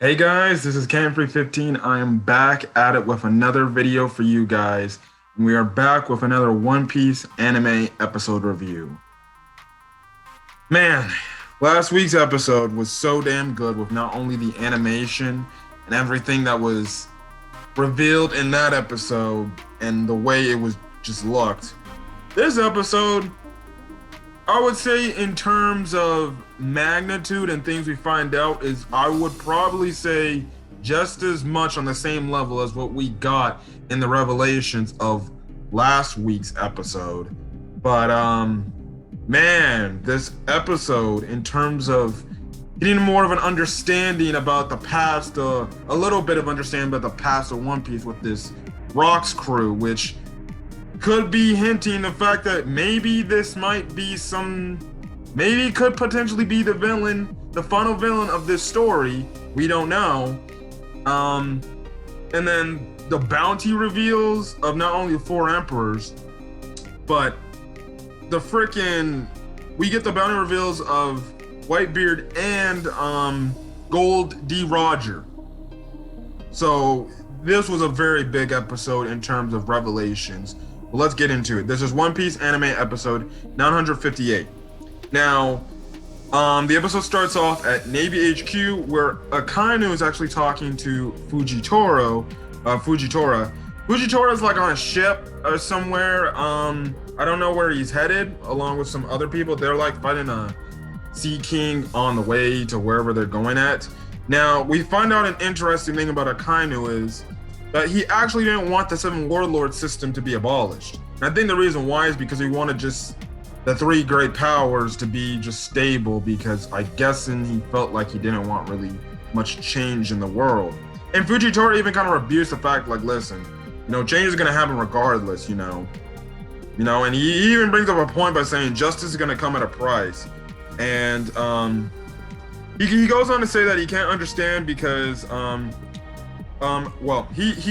Hey guys, this is Camfrey15. I am back at it with another video for you guys. And we are back with another One Piece anime episode review. Man, last week's episode was so damn good with not only the animation and everything that was revealed in that episode and the way it was just looked. This episode, I would say in terms of magnitude and things we find out is I would probably say just as much on the same level as what we got in the revelations of last week's episode. But man, this episode in terms of getting more of an understanding about the past, a little bit of understanding about the past of One Piece with this Rocks crew, which could be hinting the fact that maybe this might be maybe it could potentially be the villain, the final villain of this story. We don't know. And then the bounty reveals of not only the four emperors, but we get the bounty reveals of Whitebeard and Gold D Rodger. So this was a very big episode in terms of revelations. Well, let's get into it. This is One Piece anime episode 958. Now, the episode starts off at Navy HQ where Akainu is actually talking to Fujitora. Fujitora is like on a ship or somewhere. I don't know where he's headed, along with some other people. They're like fighting a Sea King on the way to wherever they're going at. Now, we find out an interesting thing about Akainu is that he actually didn't want the Seven Warlord system to be abolished. And I think the reason why is because he wanted just the three great powers to be just stable, because I guessing he felt like he didn't want really much change in the world. And Fujitora even kind of rebukes the fact, like, listen, change is gonna happen regardless, and he even brings up a point by saying justice is gonna come at a price. And he goes on to say that he can't understand because he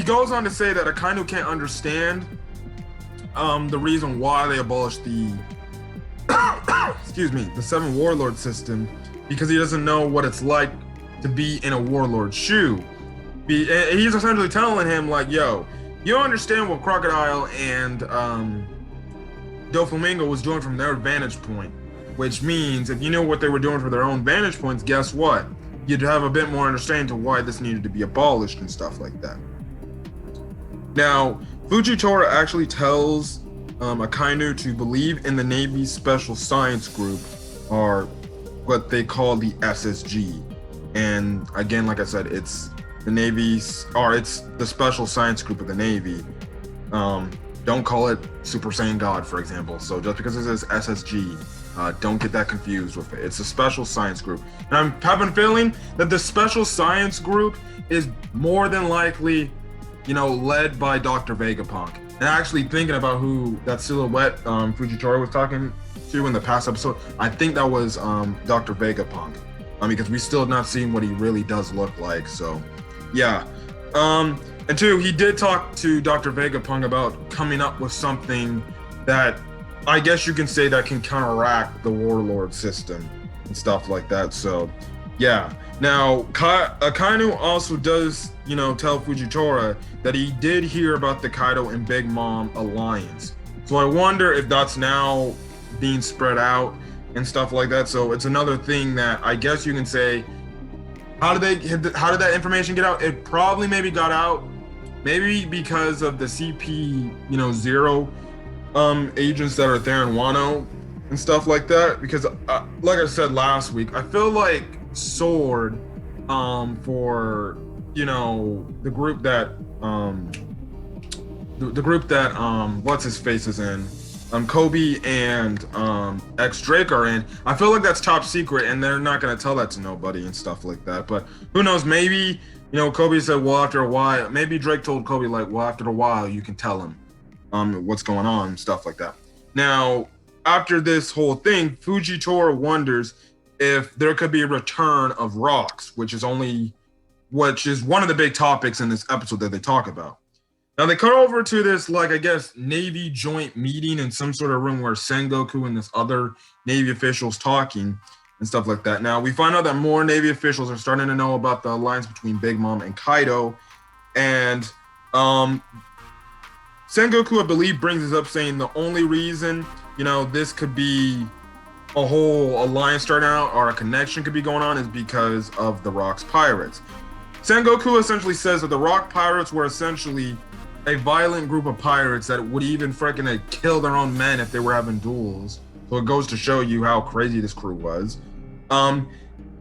goes on to say that Akainu can't understand the reason why they abolished the the Seven Warlord system, because he doesn't know what it's like to be in a warlord's shoe. He's essentially telling him, like, yo, you don't understand what Crocodile and Doflamingo was doing from their vantage point, which means if you knew what they were doing for their own vantage points, guess what? You'd have a bit more understanding to why this needed to be abolished and stuff like that. Now, Fujitora actually tells Akainu to believe in the Navy's Special Science Group, or what they call the SSG. And again, like I said, it's it's the Special Science Group of the Navy. Don't call it Super Saiyan God, for example. So just because it says SSG, don't get that confused with it. It's a Special Science Group. And I'm having a feeling that the Special Science Group is more than likely, led by Dr. Vegapunk. And actually thinking about who that silhouette Fujitora was talking to in the past episode, I think that was Dr. Vegapunk. Because we still have not seen what he really does look like. So, yeah. And two, he did talk to Dr. Vegapunk about coming up with something that I guess you can say that can counteract the warlord system and stuff like that. So, yeah. Now, Akainu also does, tell Fujitora that he did hear about the Kaido and Big Mom alliance. So I wonder if that's now being spread out and stuff like that. So it's another thing that I guess you can say, how did that information get out? It probably maybe got out, maybe because of the CP, 0 agents that are there in Wano and stuff like that. Because like I said last week, I feel like Sword for the group that what's his face is in, Kobe and X Drake are in. I feel like that's top secret and they're not gonna tell that to nobody and stuff like that. But who knows, maybe Kobe said, well, after a while, maybe Drake told Kobe, like, well, after a while you can tell him what's going on and stuff like that. Now, after this whole thing, Fujitora wonders if there could be a return of Rocks, which is one of the big topics in this episode that they talk about. Now they cut over to this, like, I guess, Navy joint meeting in some sort of room where Sengoku and this other Navy officials talking. and stuff like that. Now we find out that more Navy officials are starting to know about the alliance between Big Mom and Kaido, and Sengoku, I believe, brings this up, saying the only reason, this could be a whole alliance starting out or a connection could be going on is because of the Rock's pirates. Sengoku essentially says that the Rock pirates were essentially a violent group of pirates that would even freaking kill their own men if they were having duels. So it goes to show you how crazy this crew was.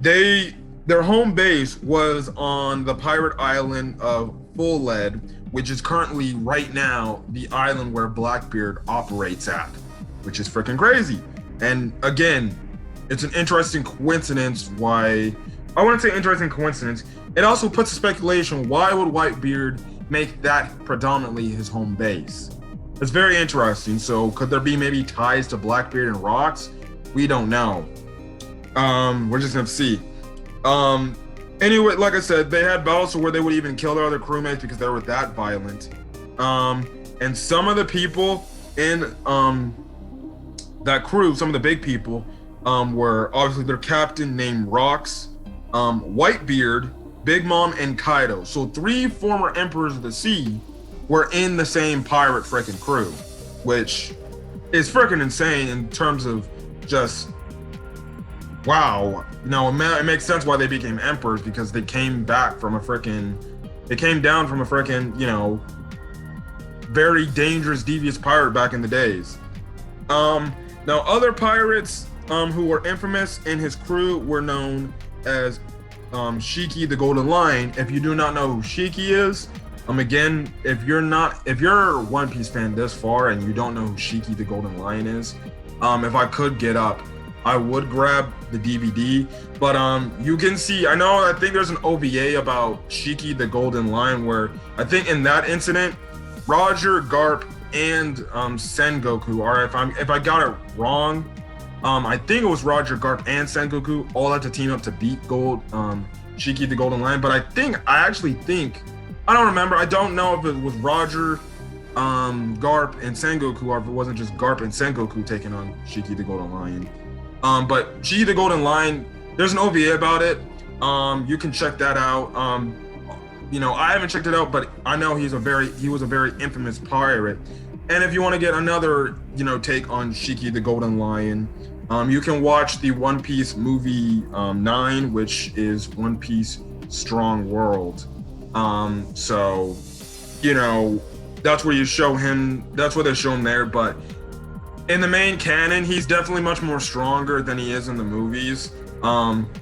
Their home base was on the pirate island of Full Lead, which is currently right now the island where Blackbeard operates at, which is freaking crazy. And again, it's an interesting coincidence why, I wouldn't say interesting coincidence, it also puts a speculation, why would Whitebeard make that predominantly his home base? It's very interesting. So could there be maybe ties to Blackbeard and Rocks? We don't know. We're just gonna see. Anyway, like I said, they had battles where they would even kill their other crewmates because they were that violent. And some of the people in that crew, some of the big people, were obviously their captain named Rocks, Whitebeard, Big Mom, and Kaido. So 3 former emperors of the sea were in the same pirate freaking crew, which is freaking insane in terms of just, wow. Now it makes sense why they became emperors, because they came down from a freaking, very dangerous, devious pirate back in the days. Now other pirates who were infamous in his crew were known as Shiki the Golden Lion. If you do not know who Shiki is, again, if you're a One Piece fan this far and you don't know who Shiki the Golden Lion is, if I could get up, I would grab the DVD. But you can see, I think there's an OVA about Shiki the Golden Lion, where I think in that incident, Rodger, Garp, and Sengoku, or if I got it wrong, I think it was Rodger, Garp, and Sengoku all had to team up to beat Shiki the Golden Lion. But I don't remember. I don't know if it was Rodger, Garp, and Sengoku, or if it wasn't just Garp and Sengoku taking on Shiki the Golden Lion. But Shiki the Golden Lion, there's an OVA about it. You can check that out. I haven't checked it out, but I know he was a very infamous pirate. And if you want to get another, take on Shiki the Golden Lion, you can watch the One Piece movie 9, which is One Piece Strong World. So, that's where you show him, that's where they show him there. But in the main canon, he's definitely much more stronger than he is in the movies.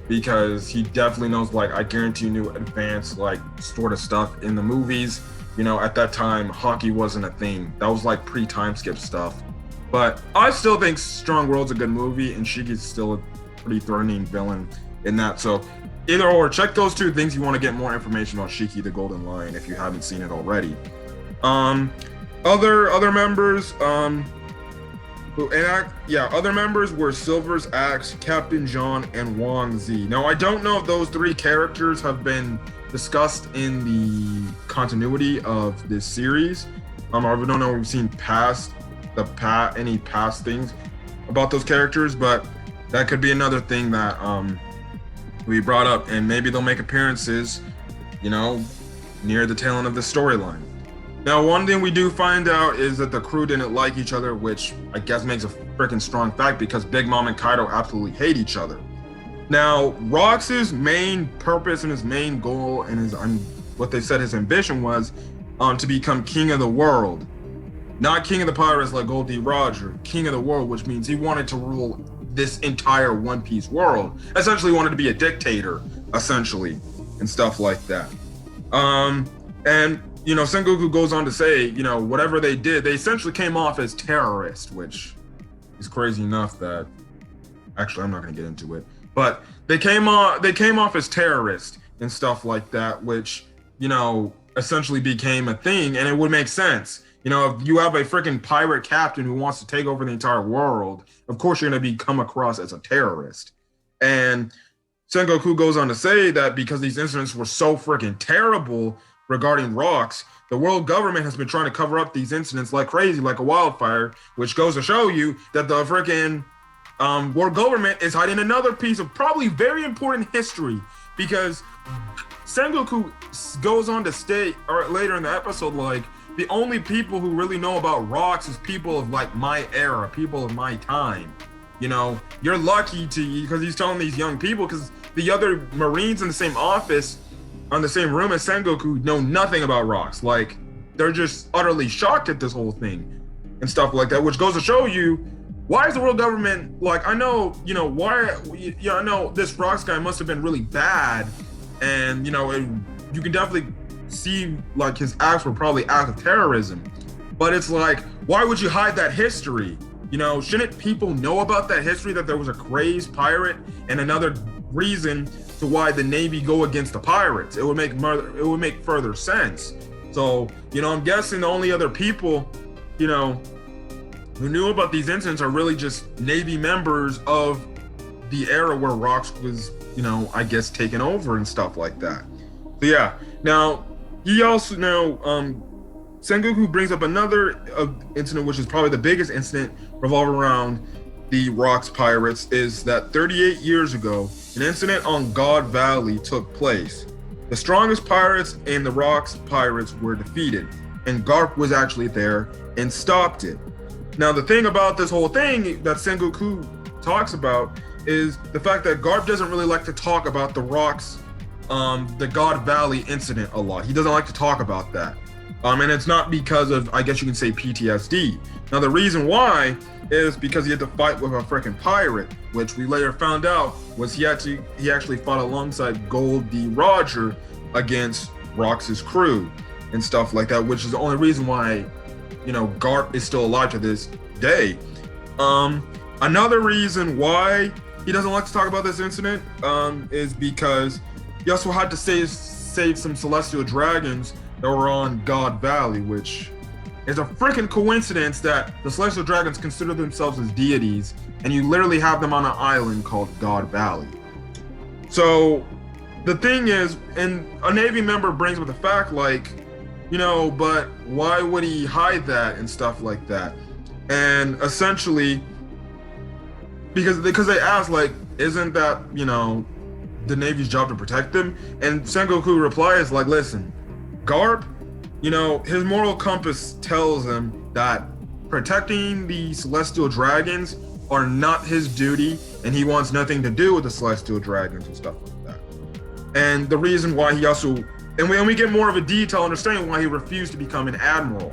Because he definitely knows, I guarantee you, knew advanced, sort of stuff in the movies. At that time, hockey wasn't a thing. That was pre-time skip stuff. But I still think Strong World's a good movie, and Shiki's still a pretty threatening villain in that. So either or, check those 2 things. You want to get more information on Shiki the Golden Lion if you haven't seen it already. Other members, other members were Silver's Axe, Captain John, and Wang Zi. Now, I don't know if those 3 characters have been discussed in the continuity of this series. I don't know if we've seen any past things about those characters, but that could be another thing that we brought up, and maybe they'll make appearances, near the tail end of the storyline. Now, one thing we do find out is that the crew didn't like each other, which I guess makes a freaking strong fact, because Big Mom and Kaido absolutely hate each other. Now, Rox's main purpose and his main goal and what they said his ambition was to become king of the world. Not king of the pirates like Gold D. Rodger, king of the world, which means he wanted to rule this entire One Piece world. Essentially wanted to be a dictator, essentially, and stuff like that. And Sengoku goes on to say, whatever they did, they essentially came off as terrorists, which is crazy enough that, actually, I'm not going to get into it, but they came off as terrorists and stuff like that, which, essentially became a thing, and it would make sense. If you have a freaking pirate captain who wants to take over the entire world, of course you're going to come across as a terrorist. And Sengoku goes on to say that because these incidents were so freaking terrible regarding Rocks, the world government has been trying to cover up these incidents like crazy, like a wildfire, which goes to show you that the freaking world government is hiding another piece of probably very important history, because Sengoku goes on to state, or later in the episode, like, the only people who really know about rocks is people of like my era, people of my time. You know, you're lucky to, because he's telling these young people, because the other Marines in the same office, on the same room as Sengoku, know nothing about rocks. Like, they're just utterly shocked at this whole thing and stuff like that, which goes to show you, why is the world government, like, I know, you know, why, yeah, I know this rocks guy must have been really bad, and, you know, you can definitely see, like, his acts were probably acts of terrorism, but it's like, why would you hide that history? You know, shouldn't people know about that history, that there was a crazed pirate, and another reason to why the Navy go against the pirates? It would make further sense. So, you know, I'm guessing the only other people, you know, who knew about these incidents are really just Navy members of the era where rocks was, you know, I guess taken over and stuff like that. So yeah, now he also Sengoku brings up another incident, which is probably the biggest incident revolving around the rocks pirates, is that 38 years ago, an incident on God Valley took place. The strongest pirates and the rocks pirates were defeated, and Garp was actually there and stopped it. Now, the thing about this whole thing that Sengoku talks about is the fact that Garp doesn't really like to talk about the rocks, the God Valley incident a lot. He doesn't like to talk about that. And it's not because of, I guess you can say, PTSD. Now, the reason why is because he had to fight with a freaking pirate, which we later found out was he actually fought alongside Gold D. Rodger against Rox's crew and stuff like that, which is the only reason why, you know, Garp is still alive to this day. Another reason why he doesn't like to talk about this incident is because he also had to save some celestial dragons that were on God Valley, which is a freaking coincidence that the celestial dragons consider themselves as deities, and you literally have them on an island called God Valley. So the thing is, and a Navy member brings up the fact, like, you know, but why would he hide that and stuff like that? And essentially, because they asked, like, isn't that, you know, the Navy's job to protect them? And Sengoku replies, like, listen, Garp, you know, his moral compass tells him that protecting the celestial dragons are not his duty, and he wants nothing to do with the celestial dragons and stuff like that. And the reason why he also, and we get more of a detailed understanding why he refused to become an admiral,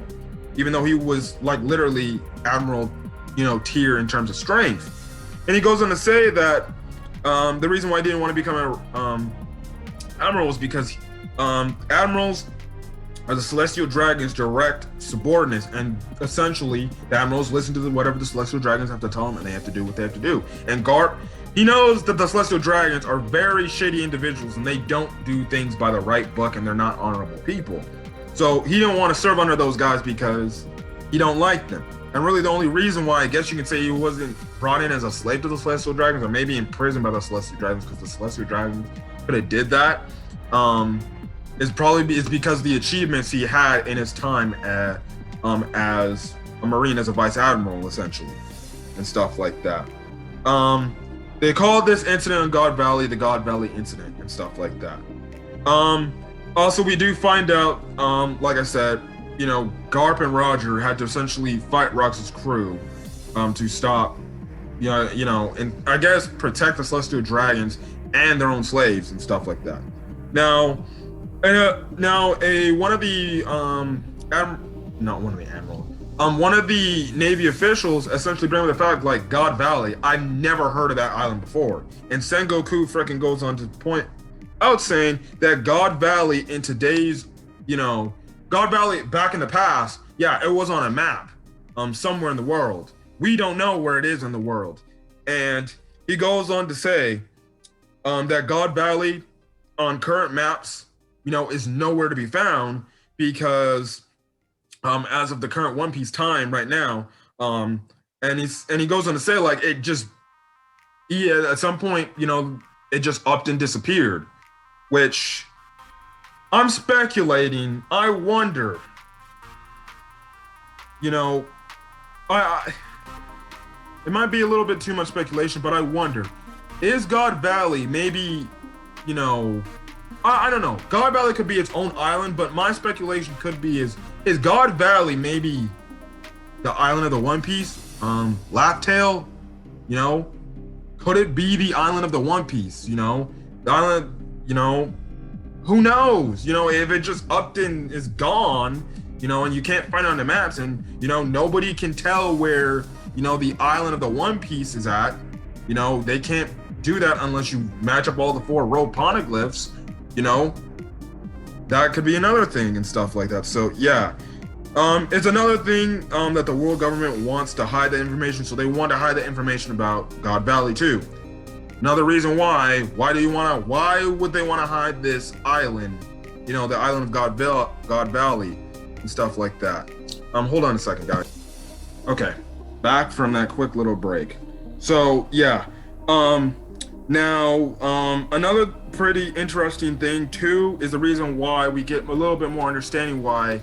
even though he was like literally admiral, you know, tier in terms of strength. And he goes on to say that the reason why he didn't want to become an admiral was because admirals are the celestial dragons' direct subordinates, and essentially the admirals listen to whatever the celestial dragons have to tell them, and they have to do what they have to do. And Garp, he knows that the celestial dragons are very shady individuals, and they don't do things by the right book, and they're not honorable people. So he didn't want to serve under those guys because he don't like them. And really the only reason why, I guess you can say, he wasn't brought in as a slave to the celestial dragons, or maybe imprisoned by the celestial dragons, because the celestial dragons could have did that, is because the achievements he had in his time as a Marine, as a vice admiral, essentially, and stuff like that. They called this incident on God Valley the God Valley incident and stuff like that. Also, we do find out, like I said, you know, Garp and Rodger had to essentially fight Rox's crew to stop, you know, and I guess protect the celestial dragons and their own slaves and stuff like that. Now, one of the Navy officials essentially bring up the fact, like, God Valley, I never heard of that island before. And Sengoku freaking goes on to point out saying that God Valley in today's, you know, God Valley back in the past, yeah, it was on a map somewhere in the world. We don't know where it is in the world. And he goes on to say that God Valley on current maps, you know, is nowhere to be found because as of the current One Piece time right now, and he goes on to say, like, at some point, you know, it just upped and disappeared, which I'm speculating. I wonder, you know, it might be a little bit too much speculation, but I wonder, is God Valley maybe, you know, I don't know. God Valley could be its own island, but my speculation could be is God Valley maybe the island of the One Piece? Laugh Tale, you know? Could it be the island of the One Piece, you know? The island, you know, who knows? You know, if it just upped and is gone, you know, and you can't find it on the maps, and, you know, nobody can tell where, you know, the island of the One Piece is at, you know, they can't do that unless you match up all the 4 road poneglyphs, you know? That could be another thing and stuff like that. So, yeah. It's another thing that the world government wants to hide the information, so they want to hide the information about God Valley too. Another reason why would they want to hide this island, you know, the island of God Valley and stuff like that. Hold on a second, guys. Okay, back from that quick little break. So, yeah, now, another pretty interesting thing too is the reason why we get a little bit more understanding why,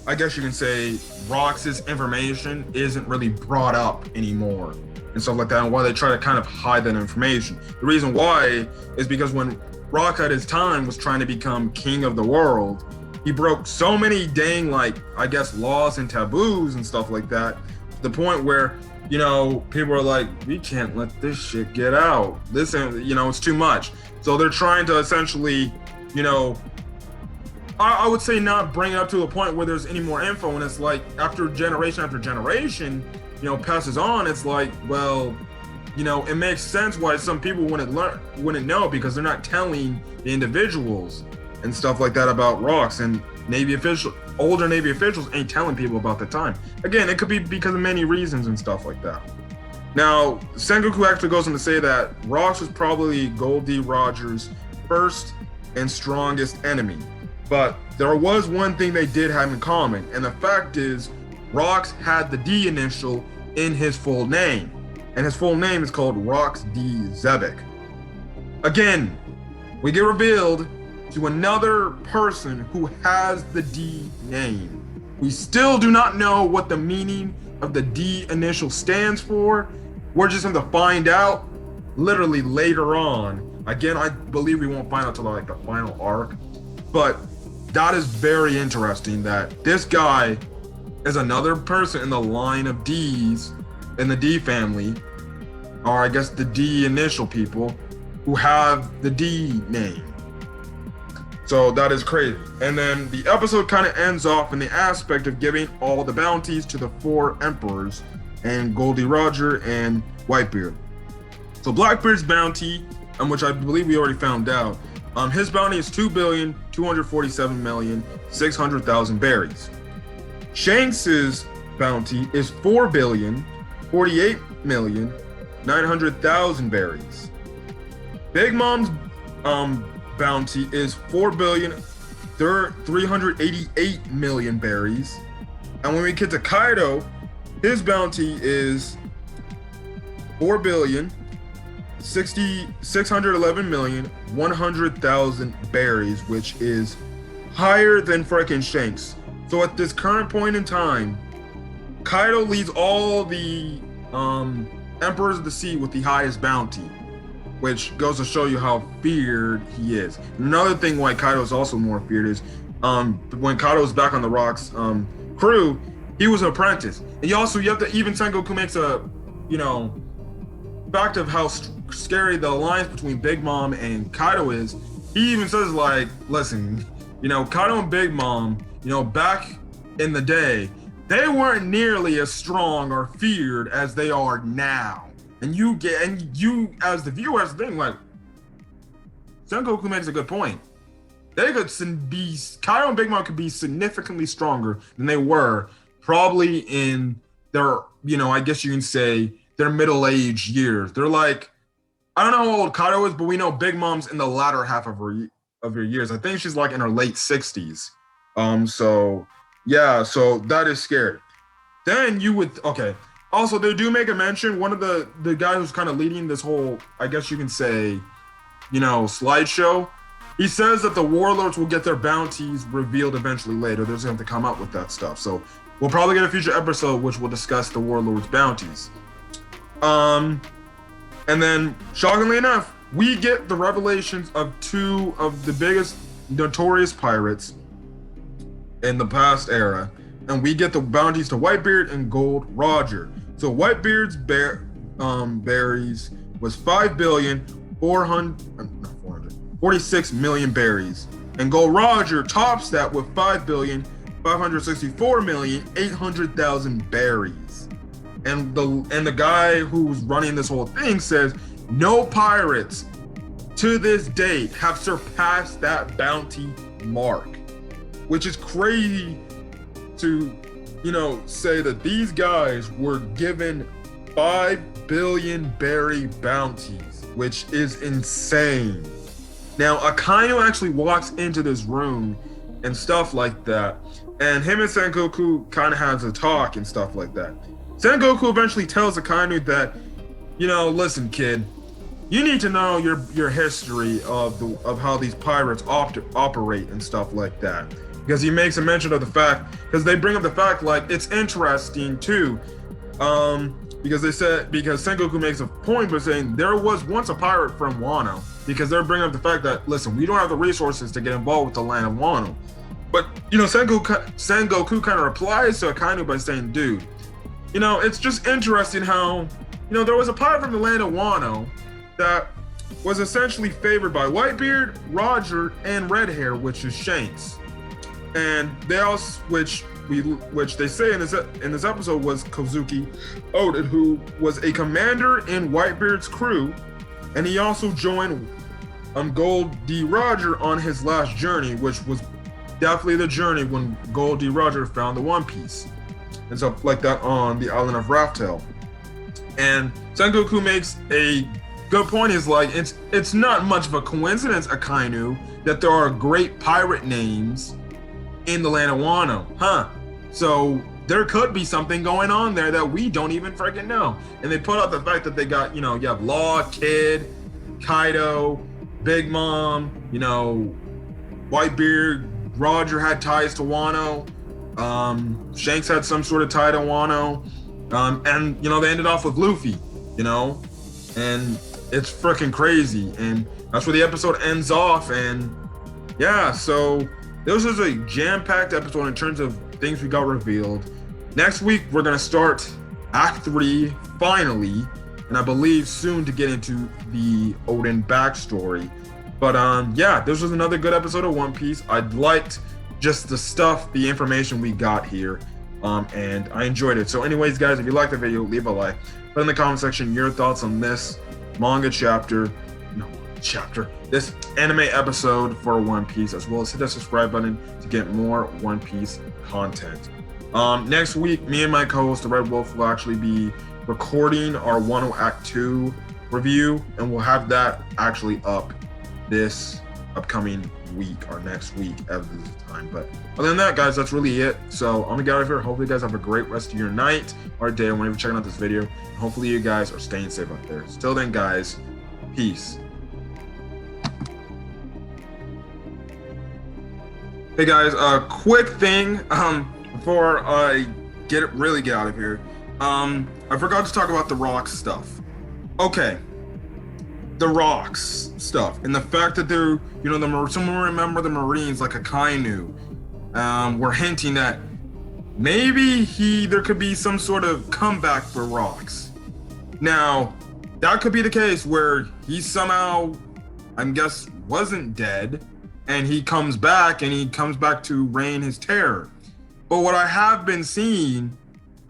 I guess you can say Rox's information isn't really brought up anymore and stuff like that, and why they try to kind of hide that information. The reason why is because when Rock at his time was trying to become king of the world, he broke so many dang, like, I guess, laws and taboos and stuff like that, to the point where, you know, people are like, we can't let this shit get out. This, you know, it's too much. So they're trying to essentially, you know, I would say not bring it up to a point where there's any more info, and it's like after generation, you know, passes on, it's like, well, you know, it makes sense why some people wouldn't know, because they're not telling the individuals and stuff like that about rocks, and older Navy officials ain't telling people about the time. Again, it could be because of many reasons and stuff like that. Now, Sengoku actually goes on to say that Rocks was probably Gold D Rodger's first and strongest enemy. But there was one thing they did have in common, and the fact is, Rocks had the D initial in his full name, and his full name is called Rocks D Xebec. Again, we get revealed to another person who has the D name. We still do not know what the meaning of the D initial stands for. We're just going to find out literally later on. Again, I believe we won't find out till like the final arc, but that is very interesting that this guy is another person in the line of D's in the D family, or I guess the D initial people who have the D name. So that is crazy. And then the episode kind of ends off in the aspect of giving all the bounties to the 4 emperors and Goldie Rodger and Whitebeard. So Blackbeard's bounty, which I believe we already found out, his bounty is 2,247,600,000 berries. Shanks's bounty is 4,048,900,000 berries. Big Mom's bounty is 4,388,000,000 berries. And when we get to Kaido, his bounty is 4,611,100,000 berries, which is higher than frickin' Shanks. So at this current point in time, Kaido leads all the Emperors of the Sea with the highest bounty, which goes to show you how feared he is. Another thing why Kaido is also more feared is when Kaido was back on the Rocks crew, he was an apprentice. And you have to, even Sengoku makes a, you know, fact of how scary the alliance between Big Mom and Kaido is. He even says, like, listen, you know, Kaido and Big Mom, you know, back in the day, they weren't nearly as strong or feared as they are now. And you as the viewer has to think, like, Sengoku makes a good point. Kaido and Big Mom could be significantly stronger than they were probably in their, you know, I guess you can say their middle-aged years. They're like, I don't know how old Kaido is, but we know Big Mom's in the latter half of her years. I think she's like in her late 60s. So yeah, so that is scary. Then okay. Also, they do make a mention, one of the guy who's kind of leading this whole, I guess you can say, you know, slideshow, he says that the warlords will get their bounties revealed eventually later. They're just going to have to come up with that stuff. So we'll probably get a future episode which will discuss the Warlord's bounties. And then, shockingly enough, we get the revelations of two of the biggest notorious pirates in the past era, and we get the bounties to Whitebeard and Gold Rodger. So Whitebeard's berries was 46 million berries, and Gold Rodger tops that with 5,564,800,000 berries. And the guy who's running this whole thing says no pirates to this date have surpassed that bounty mark, which is crazy to, say that these guys were given 5 billion berry bounties, which is insane. Now, Akainu actually walks into this room and stuff like that, and him and Sengoku kind of has a talk and stuff like that. Sengoku eventually tells Akainu that, listen, kid, you need to know your history of how these pirates operate and stuff like that. Because he makes a mention of the fact, because they bring up the fact, like, it's interesting too, because Sengoku makes a point by saying there was once a pirate from Wano, because they're bringing up the fact that, listen, we don't have the resources to get involved with the land of Wano. But, Sengoku kind of replies to Akainu by saying, dude, it's just interesting how, there was a pirate from the land of Wano that was essentially favored by Whitebeard, Rodger, and Redhair, which is Shanks. And they also, which they say in this episode was Kozuki Oden, who was a commander in Whitebeard's crew, and he also joined Gold D. Rodger on his last journey, which was definitely the journey when Gold D. Rodger found the One Piece and stuff like that on the island of Raftel. And Sengoku makes a good point. Is like, it's not much of a coincidence, Akainu, that there are great pirate names in the land of Wano, huh? So there could be something going on there that we don't even freaking know. And they put out the fact that they got, you have Law, Kid, Kaido, Big Mom, Whitebeard, Rodger had ties to Wano, Shanks had some sort of tie to Wano, and they ended off with Luffy, and it's freaking crazy. And that's where the episode ends off. And yeah, so this was a jam-packed episode in terms of things we got revealed. Next week, we're going to start Act 3, finally, and I believe soon to get into the Oden backstory. But yeah, this was another good episode of One Piece. I liked just the information we got here, and I enjoyed it. So anyways, guys, if you liked the video, leave a like. Put in the comment section your thoughts on this this anime episode for One Piece, as well as hit that subscribe button to get more One Piece content. Next week, me and my co-host, the Red Wolf, will actually be recording our Wano Act 2 review, and we'll have that actually up this upcoming week or next week at this time. But other than that, guys, that's really it. So I'm gonna get out of here. Hopefully you guys have a great rest of your night or day whenever you're checking out this video. And hopefully you guys are staying safe out there. So till then, guys, peace. Hey guys, a quick thing before I get out of here. I forgot to talk about the rocks stuff. Okay, the rocks stuff and the fact that they're, someone remember the Marines like Akainu, were hinting that maybe there could be some sort of comeback for rocks. Now, that could be the case where he somehow, wasn't dead, and he comes back to reign his terror. But what I have been seeing,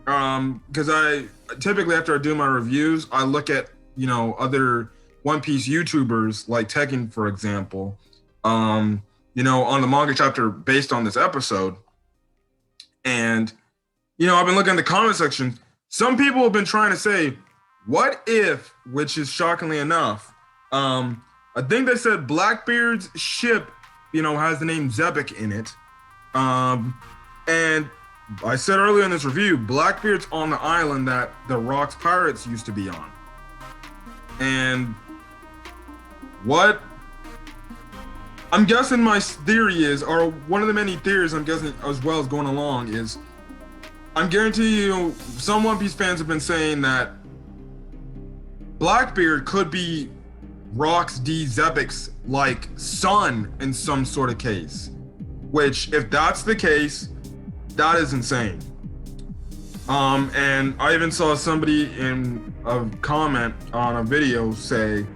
because I typically, after I do my reviews, I look at, other One Piece YouTubers like Tekken, for example, on the manga chapter based on this episode. And, I've been looking at the comment section. Some people have been trying to say, what if, which is shockingly enough, I think they said Blackbeard's ship, has the name Xebec in it. And I said earlier in this review, Blackbeard's on the island that the Rocks Pirates used to be on. And what I'm guessing my theory is, or one of the many theories I'm guessing as well as going along, is I'm guaranteeing you, some One Piece fans have been saying that Blackbeard could be Rox D. Xebec's like son in some sort of case. Which, if that's the case, that is insane. And I even saw somebody in a comment on a video say,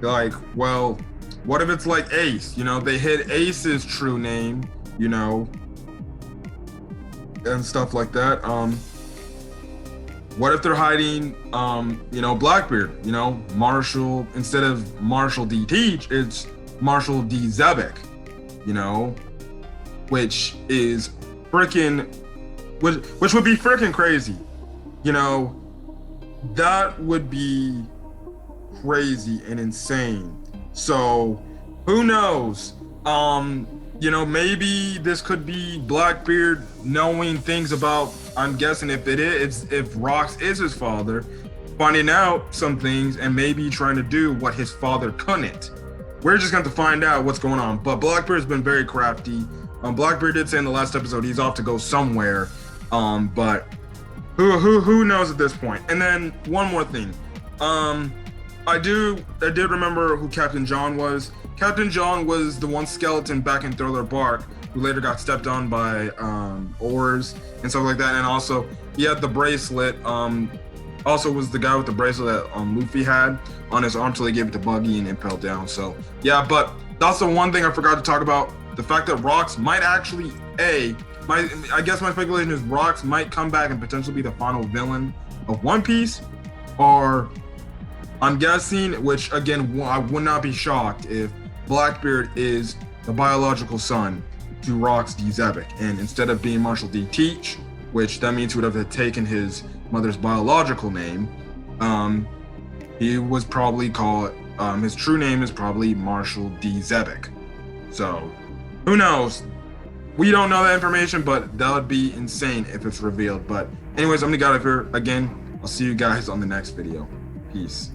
like, well, what if it's like Ace? You know, they hid Ace's true name, you know, and stuff like that. What if they're hiding, you know, Blackbeard? You know, Marshall, instead of Marshall D. Teach, it's Marshall D. Xebec, you know, which is freaking, which would be freaking crazy. You know, that would be crazy and insane. So, who knows? You know, maybe this could be Blackbeard knowing things about, I'm guessing if Rox is his father, finding out some things and maybe trying to do what his father couldn't. We're just going to find out what's going on. But Blackbeard's been very crafty. Blackbeard did say in the last episode he's off to go somewhere. But who knows at this point? And then one more thing. I did remember who Captain John was. Captain John was the one skeleton back in Thriller Bark who later got stepped on by oars and stuff like that. And also he had the bracelet. Also was the guy with the bracelet that Luffy had on his arm till he gave it to Buggy and impaled down. So yeah, but that's the one thing I forgot to talk about. The fact that Rox might actually I guess my speculation is Rox might come back and potentially be the final villain of One Piece, or I'm guessing, which again, I would not be shocked if Blackbeard is the biological son to Rox D. Xebec, and instead of being Marshall D. Teach, which that means he would have taken his mother's biological name, he was probably called, his true name is probably Marshall D. Xebec. So, who knows? We don't know that information, but that would be insane if it's revealed. But anyways, I'm the guy here again. I'll see you guys on the next video. Peace.